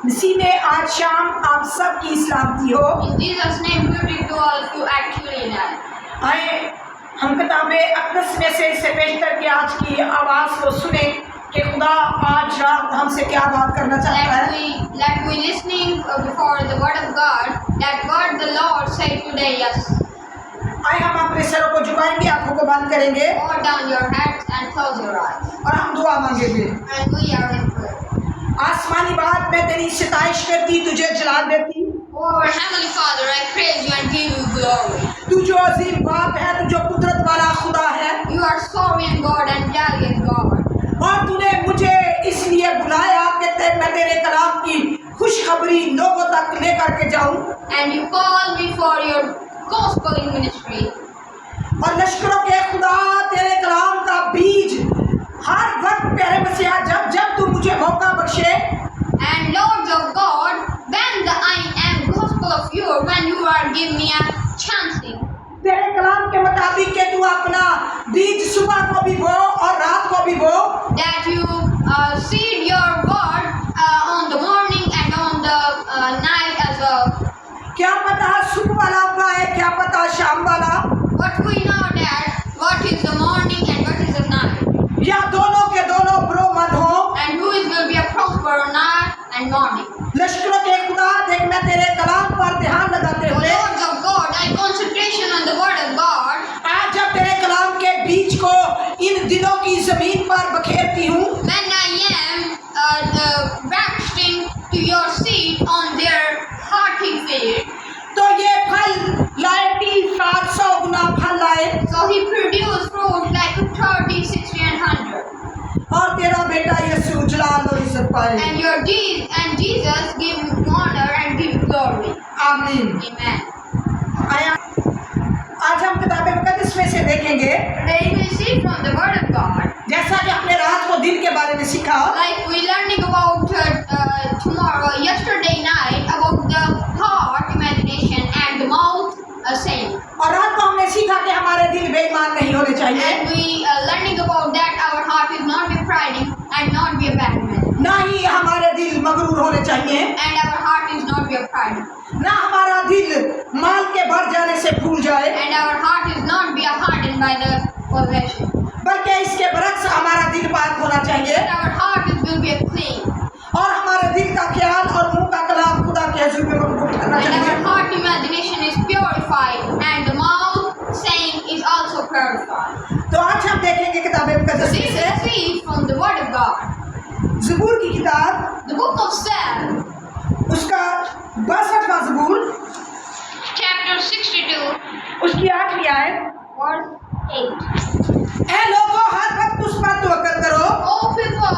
मसीह में आज शाम आप सबकी सलामती हो। In Jesus' name, greeting to all of you actually now. आए हम किताबे अक़दस में से इसे पेश करके आज की आवाज़ को सुने कि खुदा आज रात हमसे क्या बात करना चाहता है। Let we listening before the word of God that God the Lord said today. Yes. आए हम अपने सरों को झुकाएंगे, आंखों को बंद करेंगे Bow down your heads and close your eyes. और हम दुआ मांगेंगे। And we are in prayer. आसमानी बात मैं तेरी सिताइश करती, तुझे जलाल देती। Oh, our Heavenly Father, I praise you and give you glory. तू जो अजीम बाप है, तू जो कुदरत वाला खुदा है, You are sovereign God and valiant God. और तूने मुझे इसलिए बुलाया कि मैं तेरे कलाम की खुशखबरी लोगों तक लेकर के जाऊं। And you call me for your gospeling ministry. और लश्करों के खुदा तेरे कलाम का बीज हर वक्त प्यारे मसीहा जब जब तू मुझे मौका बख्शे, And Lord of God, when I am gospel of you, when you are giving me a chancing, तेरे कलाम के मुताबिक कि तू अपना बीज सुबह को भी बो और रात को भी बो, that you seed your word on the morning and on the night as well. क्या पता सुबह वाला अपना है, क्या पता शाम वाला, But we know that what is the morning and what is the night, या दोनों के दोनों प्रोमन हो। and who is will be a prosper night and morning. लश्करों के खुदा देख, मैं तेरे कलाम पर ध्यान लगाते O हुए Lord of God, I concentration on the word of God. आज जब तेरे कलाम के बीज को इन दिनों की जमीन पर बखेरती हूँ, When I am waxing to your seed on their hearty field, तो ये फल लाए 300 गुना फल लाए, so he produced fruit like 30, 60, and 100. और तेरा बेटा यीशु जलाल और इज्जत पाए। And Jesus give you honor and give you glory. आमीन। Amen. आया आज हम किताबे मुकद्दस में से देखेंगे, Today we see from the word of God, जैसा कि हमने रात को दिन के बारे में सीखा, like we learning about yesterday night about the heart imagination and the mouth saying. और रात को हमने सीखा कि हमारे दिल बेईमान नहीं होने चाहिए, And we learning about that our heart is not be priding and not be a bad man. ना ही हमारे दिल मगरूर होने चाहिए, And our heart is not be a pride. ना हमारा दिल माल के बढ़ जाने से फूल जाए, And our heart is not be hardened by the possession. बल्कि इसके बरक्स हमारा दिल पाक होना चाहिए But our heart is will be a clean. और हमारे दिल का ख्याल और मुंह का कलाम खुदा के हुजूर में मकबूल करना And our चाहिए। heart imagination is purified and the mouth saying is also purified. तो आज हम देखेंगे किताबे मुकद्दस This से is see from the word of God. ज़बूर की किताब, The book of Psalm, उसका 62वां ज़बूर, chapter 62, उसकी 8वीं आयत, verse 8. ऐ लोगों हर वक्त उस पर तवक्कुल करो, All people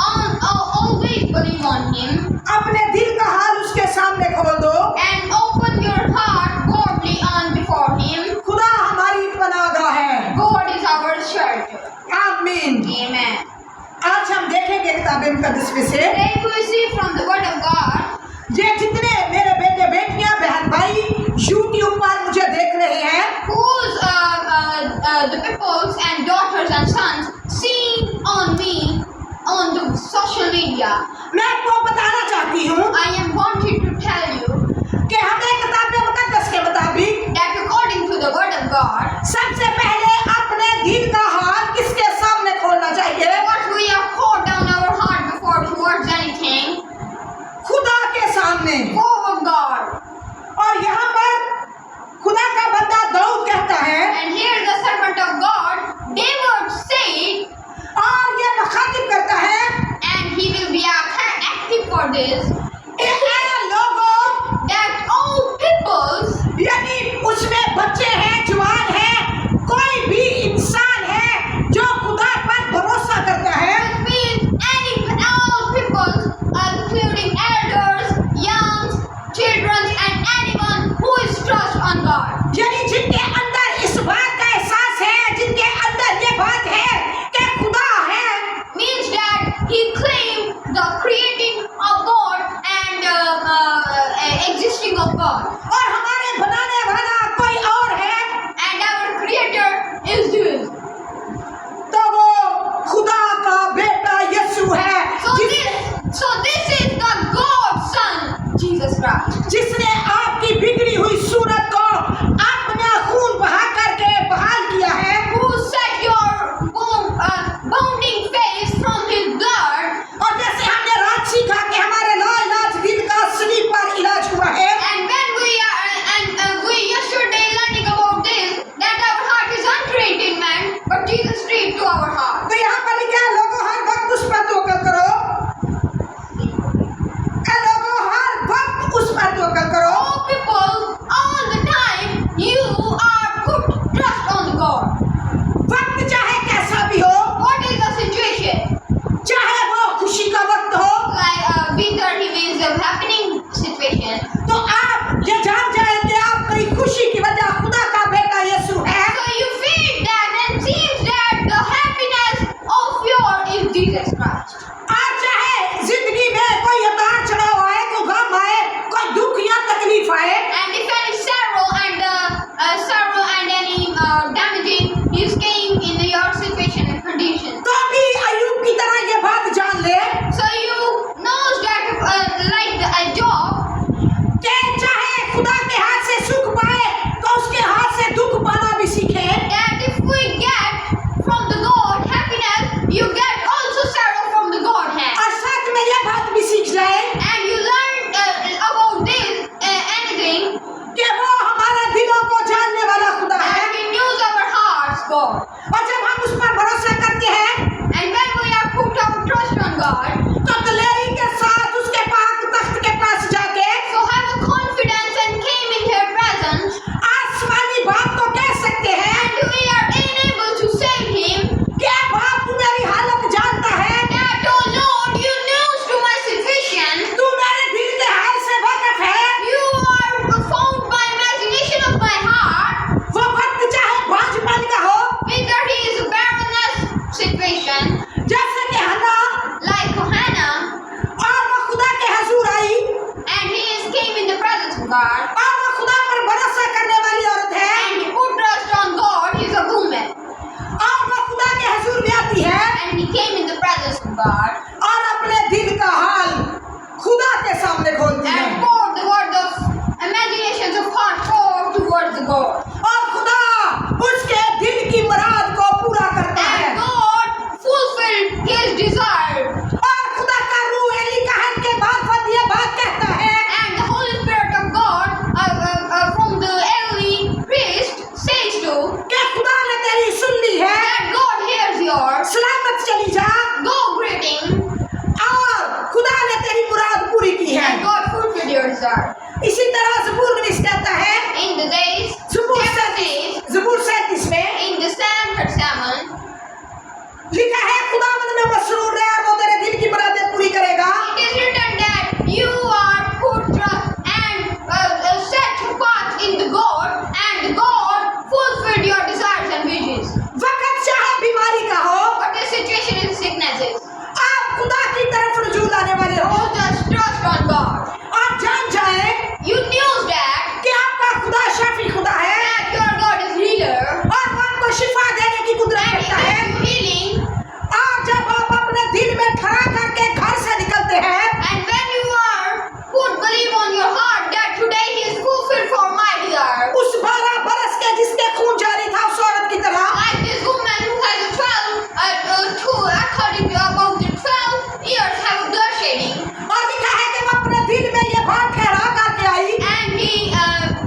always believe on him अपने दिल का हाल उसके सामने खोल दो, and open your heart boldly on before him. खुदा हमारी पनाहगाह है। God is our shelter. आमीन। Amen. आज हम देखेंगे किताबे मुकद्दस में से Today we see from the word of God, ये जितने मेरे बेटे बेटियां बहन भाई यूट्यूब पर मुझे देख रहे हैं, whose the peoples and daughters and sons seeing on me on the social media. मैं आपको बताना चाहती हूँ I am wanting to tell you कि हमें किताबे मुकद्दस के मुताबिक that according to the word of God, सबसे पहले अपने दिल का हाल किसके सामने खोलना चाहिए? what we have poured down our heart before towards anything, खुदा के सामने। for God. और यहाँ पर खुदा का बंदा दाऊद कहता है, And here the servant of God, David said, और ये मुखातिब करता है, and he will be active for this, ऐ लोगों, that all peoples, यानी उसमें बच्चे हैं, जवान हैं, कोई भी इंसान है जो खुदा पर भरोसा करता है, all peoples, including elders, young, children, and anyone who is trust on God. यानी जिनके अंदर इस बात का एहसास है, जिनके अंदर ये बात है कि खुदा है, Means that he claimed the creating of God and existing of God. और हमारे बनाने वाला कोई और है, And our creator is Jesus. तो वो खुदा का बेटा यीशु है, So this is कि हमारे लाइलाज दिल का स्लीप पर इलाज हुआ है। And when we yesterday learning about this, that our heart is untreatment, but Jesus treat to our heart. तो यहाँ पर लिखा है लोगों हर वक्त उस पर तवक्कल करो, लोगों हर वक्त उस पर तवक्कल करो। All people, all the time, you are put trust on God. वक्त चाहे कैसा भी हो, What is the situation? चाहे वो खुशी का वक्त हो, Like whether he is a happening situation. तो आप ये जान जाए कि आपकी खुशी की वजह खुदा का बेटा यीशु है। So you feel that and seems that the happiness of your is Jesus Christ. आज चाहे जिंदगी में कोई उतार चढ़ाव आए, कोई गम आए, कोई दुख या तकलीफ आए, And if any sorrow and any damaging is came in your situation and condition. तो भी अय्यूब की तरह ये बात जान ले So you knows that like a job, कि चाहे खुदा के हाथ से सुख पाए तो उसके हाथ से दुख पाना भी सीखे। that if we get from the God happiness, you get also sorrow from the God hand. और साथ में ये बात भी सीख जाए And you learn about this anything, कि वो हमारा दिलों को जानने वाला खुदा है। and we knows our hearts God. और जब हम उस पर भरोसा करते हैं And when we are put our trust on God, तो दिलेरी के साथ उसके पाक तख्त के पास जाके so have a confidence and came in His presence, आसमानी बात को कह सकते हैं and we are enabled to save Him. कि बाप तू मेरी हालत जानता है, That oh Lord, you knows to my situation. तू मेरे दिल के हाल से वाकिफ है। You are found by imagination of my heart. वो वक्त चाहे बांझपन का हो, Whether he is a barrenness situation, जैसे कि हन्ना, like Hannah, और वो खुदा के हजूर आई and he is came in the presence of God, और वो खुदा पर भरोसा करने वाली औरत है and he put trust on God, he is a woman, और वो खुदा के हजूर में आती है and he came in the presence of God, और अपने दिल का हाल खुदा के सामने खोलती है and poured the word of imaginations of heart forward towards the God. और खुदा उसके दिल की मुराद को पूरा करता है। And God fulfilled his desire, और खुदा का रूह एली कहन के मार्फत ये बात कहता है and the Holy Spirit of God from the early priest says to कि खुदा ने तेरी सुन ली है, that God hears yours, सलामत चली जा, go greeting, और खुदा ने तेरी मुराद पूरी की है। and God fulfilled your desire. इसी तरह ज़बूर में कहता है, In the days, ज़बूर 37 में in the Psalm 7, लिखा है खुदावंद में मसरूर रहे और वो तेरे दिल की मुरादें पूरी करेगा। it is written that you are put trust and set apart in the God, and God fulfilled your desires and wishes. वक्त चाहे बीमारी का हो, But the situation is sicknesses. आप खुदा की तरफ रुजू लाने वाले हो, You just trust on God. आप जान जाए You knew that कि आपका खुदा शाफी खुदा है your God is healer, और वो आपको शिफा देने की कुदरत and रखता he है। gives you healing. और जब आप अपने दिल में ठहरा करके घर से निकलते हैं And when you are put believe on your heart that today he is fulfilled for my desire, उस 12 बरस के जिसके खून जारी था उस औरत की तरह like this woman who has a 12, according to about the 12 years have a blood shedding, और लिखा है कि वो अपने दिल में ये बात ठहरा करके आई and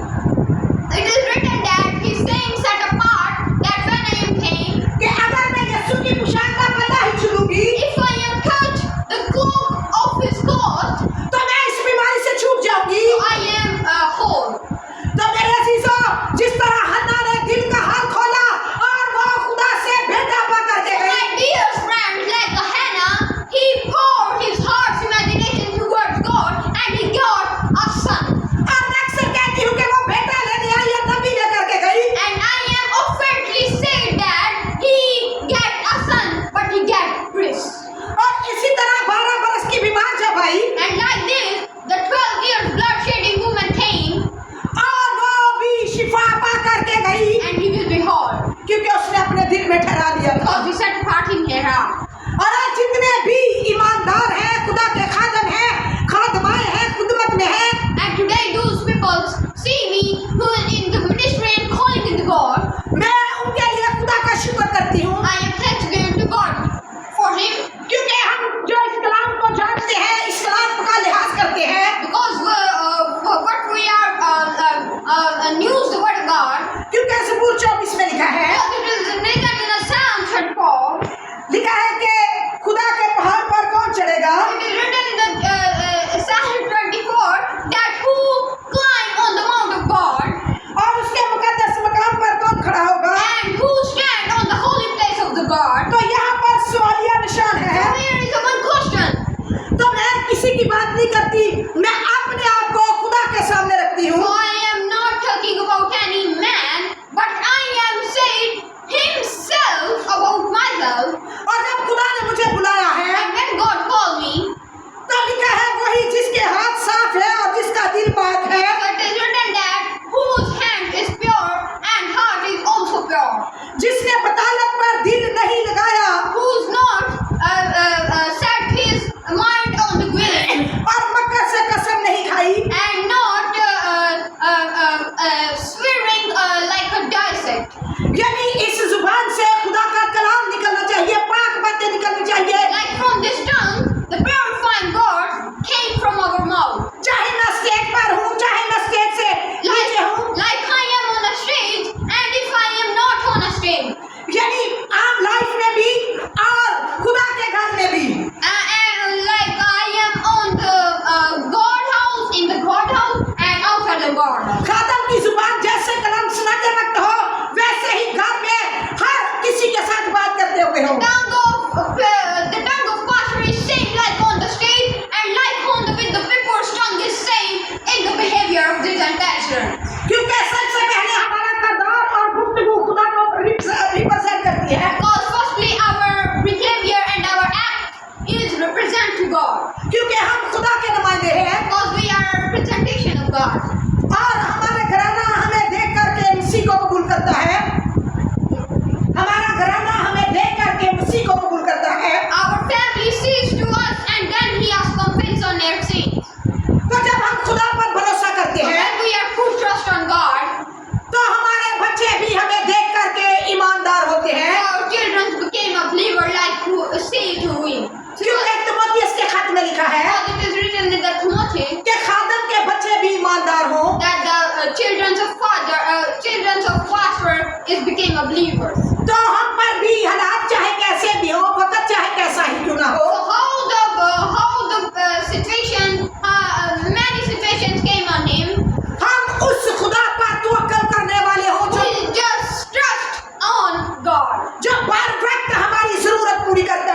it is written that he saying set apart that when I am came, कि अगर मैं यीशु की पोशाक का पल्ला ही छूलूंगी if I am touch the cloak of his cloth, तो मैं इस बीमारी से छूट जाऊंगी। I am whole. तो मेरे अजीजों, जिस तरह हन्ना ने दिल का हाल खोला और वो खुदा से बेटा पा करके गई, My dear friend, like Hannah, he poured his heart's imagination towards God, and he got a son. और मैं अक्सर कहती हूँ कि वो बेटा लेने आई या नबी लेकर के गई, And I am oftenly said that he get a son, but he get grace. और इसी तरह 12 बरस की बीमार जब आई And like this, the 12 years blood shedding woman came, और वो भी शिफा पा करके गई and he will be whole, क्योंकि उसने अपने दिल में ठहरा लिया था। because he set apart in her heart. और आज जितने भी ईमानदार हैं, खुदा के खादम हैं, खादमाएं हैं, खुदमत में हैं, And today those people see me who is in the ministry and calling in the God. मैं उनके लिए खुदा का शुक्र करती हूँ I am thanksgiving to God for him, क्योंकि हम जो इस कलाम को जानते हैं, इस कलाम किसी की बात नहीं करती, मैं अपने आप को खुदा के सामने रखती So हूँ। I am not talking about any man, but I am saying himself about myself. और जब खुदा ने मुझे बुलाया है And when God called me, तो लिखा है वही जिसके हाथ साफ है और जिसका दिल पाक है, so it is written that whose hand is pure and heart is also pure. जिसने बतालत पर दिल नहीं लगाया Who's not set his mind on the will और मक्कर से कसम नहीं खाई, and not swearing like a dissect. यानी इस जुबान से खुदा का कलाम निकलना चाहिए, पाक बातें निकलनी चाहिए। Like from this tongue, the purifying God came from our mouth. चाहे मैं स्टेज पर हूँ, चाहे मैं स्टेज से नीचे हूँ, Like I am on a stage, and if I am not on a stage, यानी आम लाइफ में भी और खुदा के घर में भी। and like I am on the God house, in the God house, and outside the God house. खादम की जुबान जैसे कलम सुनाते वक्त हो, वैसे ही घर में हर किसी के साथ बात करते हुए हो। The tongue of pastor is same like on the stage, and like on the with the people's tongue is same in the behavior of this entire. क्योंकि सबसे पहले हमारा किरदार और गुफ्तगू खुदा को रिप्रेजेंट करती है। Because firstly our behavior and our act is represent to God. क्योंकि हम खुदा के नुमाइंदे हैं Because we are a representation of God. और हमारे घराना हमें देख करके मसीह को कबूल करता है। हमारा घराना हमें देख करके मसीह को कबूल करता है। Our family sees to us and then he has confidence on their sins. तो जब हम खुदा पर भरोसा करते So हैं when we are put trust on God, तो हमारे बच्चे भी हमें देख करके ईमानदार होते हैं। our children became a believer like who say to him. क्योंकि तिमोथियस के खत में लिखा है Because it is written in the Timothy कि खादम के बच्चे भी ईमानदार हों। that the children of pastor is became a believer. तो हम पर भी हालात चाहे कैसे भी हो, वक्त चाहे कैसा ही क्यों ना हो, So how the situation, many situations came on him. हम उस खुदा पर तवक्कल करने वाले हो We just trust on God. जो परफेक्ट हमारी जरूरत पूरी करता